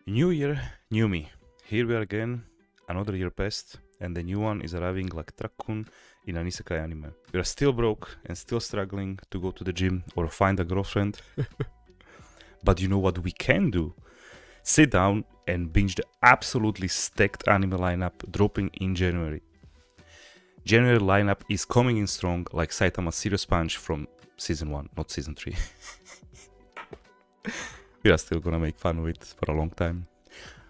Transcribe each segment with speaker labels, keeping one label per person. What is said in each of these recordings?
Speaker 1: New year, new me. Here we are again, another year passed, and the new one is arriving like Trakkun in an isekai anime. We are still broke and still struggling to go to the gym or find a girlfriend. But you know what we can do? Sit down and binge the absolutely stacked anime lineup dropping in January. January lineup is coming in strong like Saitama's Serious Punch from season 1, not season 3. We are still gonna make fun of it for a long time.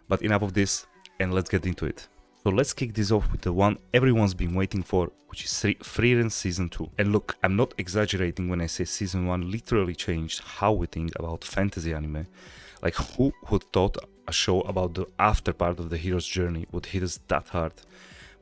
Speaker 1: But enough of this, and let's get into it. So let's kick this off with the one everyone's been waiting for, which is Frieren Season 2. And look, I'm not exaggerating when I say Season 1 literally changed how we think about fantasy anime. Like, who would thought a show about the after part of the hero's journey would hit us that hard?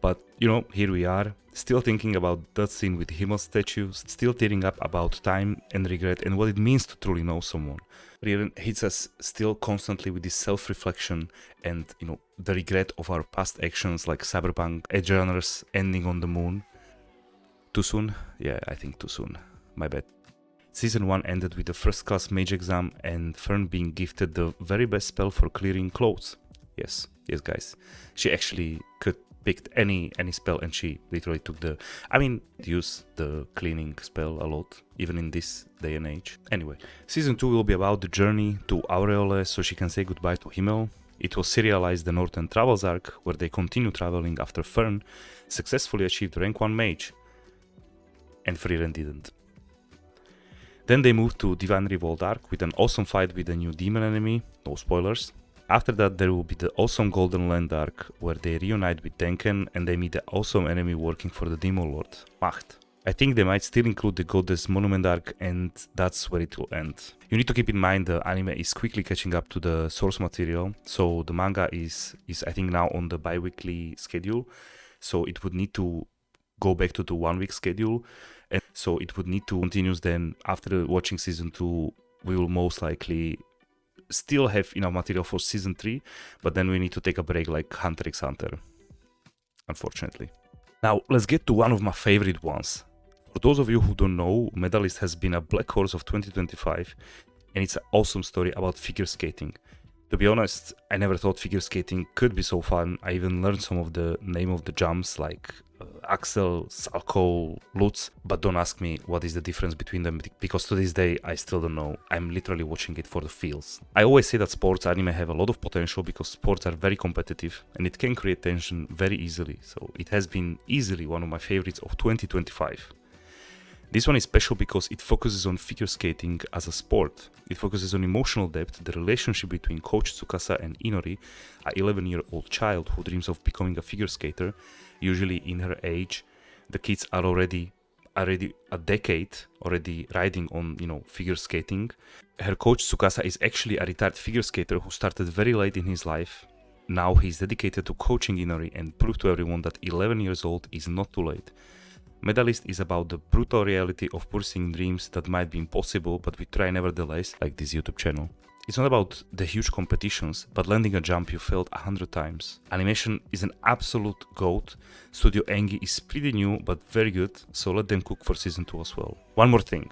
Speaker 1: But, you know, here we are, still thinking about that scene with Himmel statues, still tearing up about time and regret and what it means to truly know someone. Frieren hits us still constantly with this self-reflection and, you know, the regret of our past actions like Cyberpunk, Edge Runners ending on the moon. Too soon? Yeah, I think too soon. My bad. Season 1 ended with the first class mage exam and Fern being gifted the very best spell for clearing clothes. Yes guys. She actually could picked any spell and she literally took use the cleaning spell a lot, even in this day and age. Anyway, season 2 will be about the journey to Aureole so she can say goodbye to Himmel. It will serialize the Northern Travels arc, where they continue traveling after Fern successfully achieved rank 1 mage. And Frieren didn't. Then they moved to Divine Revolt arc with an awesome fight with a new demon enemy, no spoilers. After that, there will be the awesome Golden Land arc, where they reunite with Denken and they meet the awesome enemy working for the Demon Lord, Macht. I think they might still include the Goddess Monument arc, and that's where it will end. You need to keep in mind the anime is quickly catching up to the source material, so the manga is I think now on the bi-weekly schedule, so it would need to go back to the 1 week schedule, and so it would need to continue. Then after watching season 2, we will most likely still have enough material for season 3, but then we need to take a break like Hunter x Hunter, unfortunately. Now let's get to one of my favorite ones. For those of you who don't know, Medalist has been a black horse of 2025, and it's an awesome story about figure skating. To be honest, I never thought figure skating could be so fun. I even learned some of the name of the jumps like Axel, Salko, Lutz, but don't ask me what is the difference between them, because to this day I still don't know. I'm literally watching it for the feels. I always say that sports anime have a lot of potential because sports are very competitive and it can create tension very easily, so it has been easily one of my favorites of 2025. This one is special because it focuses on figure skating as a sport. It focuses on emotional depth, the relationship between Coach Tsukasa and Inori, an 11-year-old child who dreams of becoming a figure skater. Usually in her age, the kids are already a decade already riding on, figure skating. Her coach Tsukasa is actually a retired figure skater who started very late in his life. Now he's dedicated to coaching Inori and prove to everyone that 11 years old is not too late. Medalist is about the brutal reality of pursuing dreams that might be impossible, but we try nevertheless, like this YouTube channel. It's not about the huge competitions, but landing a jump you failed 100 times. Animation is an absolute goat. Studio Engi is pretty new, but very good, so let them cook for season 2 as well. One more thing.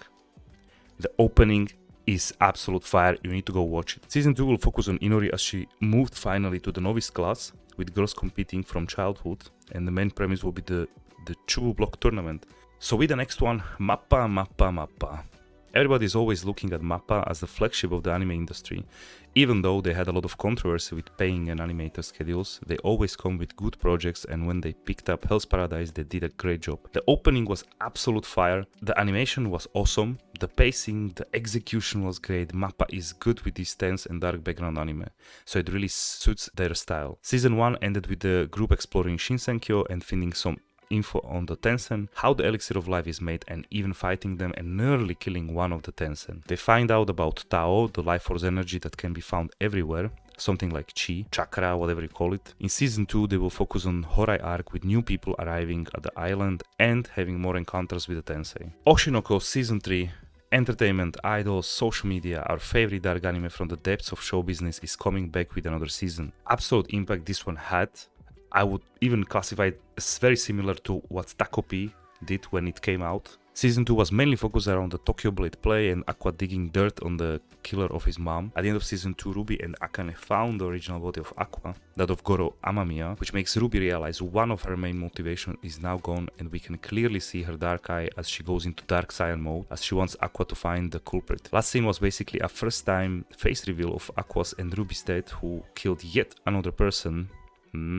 Speaker 1: The opening is absolute fire, you need to go watch it. Season 2 will focus on Inori as she moved finally to the novice class, with girls competing from childhood, and the main premise will be the Chubu Block tournament. So with the next one, Mappa. Everybody is always looking at Mappa as the flagship of the anime industry. Even though they had a lot of controversy with paying and animator schedules, they always come with good projects, and when they picked up Hell's Paradise, they did a great job. The opening was absolute fire, the animation was awesome, the pacing, the execution was great. Mappa is good with this tense and dark background anime, so it really suits their style. Season 1 ended with the group exploring Shinsenkyo and finding some info on the Tensen, how the elixir of life is made, and even fighting them and nearly killing one of the Tensen. They find out about Tao, the life force energy that can be found everywhere, something like Chi, Chakra, whatever you call it. In season 2 they will focus on Horai arc with new people arriving at the island and having more encounters with the Tensei. Oshinoko season 3. Entertainment, idols, social media, our favorite dark anime from the depths of show business is coming back with another season. Absolute impact this one had. I would even classify it as very similar to what Takopi did when it came out. Season 2 was mainly focused around the Tokyo Blade play and Aqua digging dirt on the killer of his mom. At the end of Season 2, Ruby and Akane found the original body of Aqua, that of Goro Amamiya, which makes Ruby realize one of her main motivation is now gone, and we can clearly see her dark eye as she goes into Dark Saiyan mode, as she wants Aqua to find the culprit. Last scene was basically a first time face reveal of Aqua's and Ruby's dad, who killed yet another person.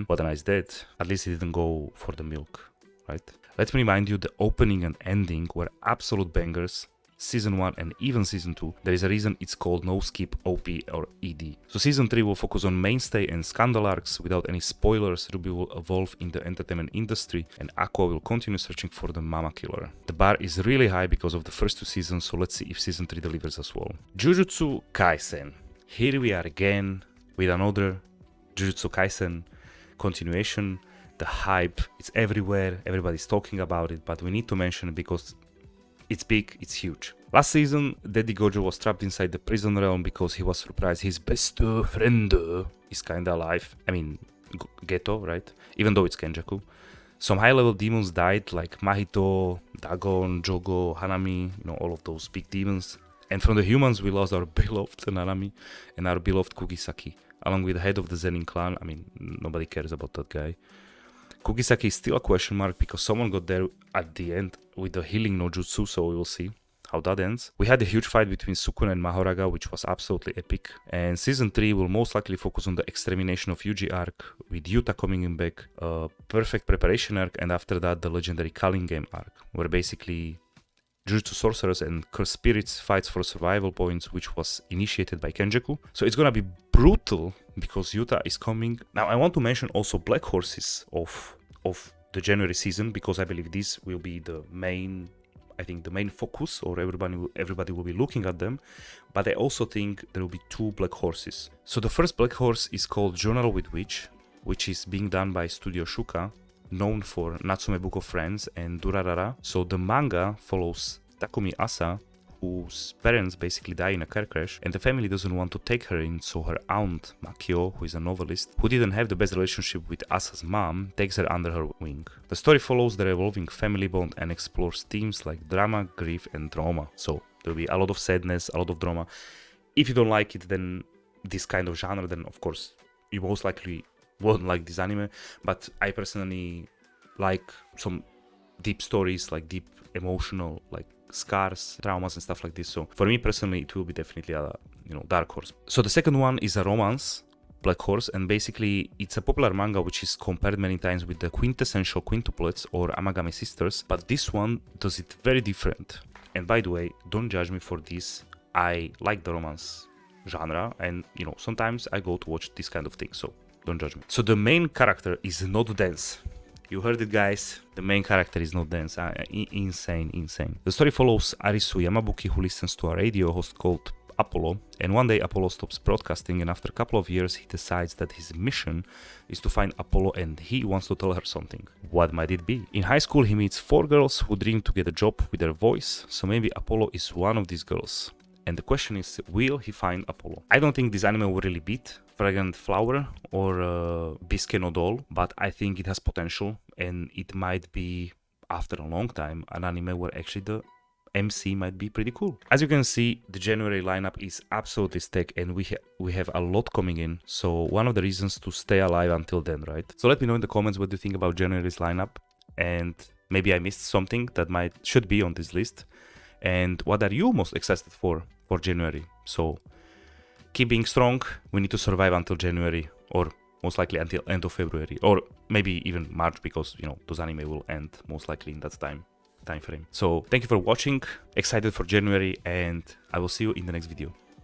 Speaker 1: What a nice death. At least he didn't go for the milk, right? Let me remind you, the opening and ending were absolute bangers. Season 1 and even Season 2. There is a reason it's called No Skip, OP or ED. So Season 3 will focus on mainstay and scandal arcs. Without any spoilers, Ruby will evolve in the entertainment industry and Aqua will continue searching for the mama killer. The bar is really high because of the first 2 seasons, so let's see if Season 3 delivers as well. Jujutsu Kaisen. Here we are again with another Jujutsu Kaisen continuation. The hype, it's everywhere, everybody's talking about it, but we need to mention it because it's big, it's huge. Last season, Daddy Gojo was trapped inside the prison realm because he was surprised his best friend is kinda alive. I mean, Geto, right? Even though it's Kenjaku. Some high-level demons died, like Mahito, Dagon, Jogo, Hanami, all of those big demons. And from the humans, we lost our beloved Nanami and our beloved Kugisaki, along with the head of the Zenin clan. I mean, nobody cares about that guy. Kugisaki is still a question mark because someone got there at the end with the healing no jutsu, so we will see how that ends. We had a huge fight between Sukuna and Mahoraga, which was absolutely epic. And Season 3 will most likely focus on the extermination of Yuji arc, with Yuta coming in back, a perfect preparation arc, and after that the legendary Kalin game arc, where basically Jujutsu sorcerers and cursed spirits fights for survival points, which was initiated by Kenjaku. So it's gonna be brutal because Yuta is coming. Now I want to mention also Black Horses of the January season, because I believe this will be the main focus, or everybody will be looking at them. But I also think there will be 2 Black Horses. So the first Black Horse is called Journal with Witch, which is being done by Studio Shuka, known for Natsume Book of Friends and Durarara. So the manga follows Takumi Asa, whose parents basically die in a car crash, and the family doesn't want to take her in, so her aunt, Makio, who is a novelist, who didn't have the best relationship with Asa's mom, takes her under her wing. The story follows their evolving family bond and explores themes like drama, grief, and trauma. So there'll be a lot of sadness, a lot of drama. If you don't like it, then this kind of genre, then of course you most likely won't like this anime, but I personally like some deep stories, like deep emotional, like scars, traumas and stuff like this. So for me personally, it will be definitely a dark horse. So the second one is a romance, Black Horse, and basically it's a popular manga which is compared many times with the quintessential quintuplets or Amagami sisters, but this one does it very different. And by the way, don't judge me for this. I like the romance genre, and sometimes I go to watch this kind of thing, so don't judge me. So the main character is not dense. You heard it, guys. The main character is not dense. Insane. The story follows Arisu Yamabuki, who listens to a radio host called Apollo, and one day Apollo stops broadcasting, and after a couple of years he decides that his mission is to find Apollo and he wants to tell her something. What might it be? In high school he meets 4 girls who dream to get a job with their voice, so maybe Apollo is one of these girls. And the question is, will he find Apollo? I don't think this anime will really beat Fragrant Flower or Bisque no Doll, but I think it has potential, and it might be, after a long time, an anime where actually the MC might be pretty cool. As you can see, the January lineup is absolutely stacked, and we have a lot coming in, so one of the reasons to stay alive until then, right? So let me know in the comments what you think about January's lineup, and maybe I missed something that should be on this list. And what are you most excited for January? So keep being strong. We need to survive until January, or most likely until end of February, or maybe even March, because those anime will end most likely in that time frame. So thank you for watching. Excited for January, and I will see you in the next video.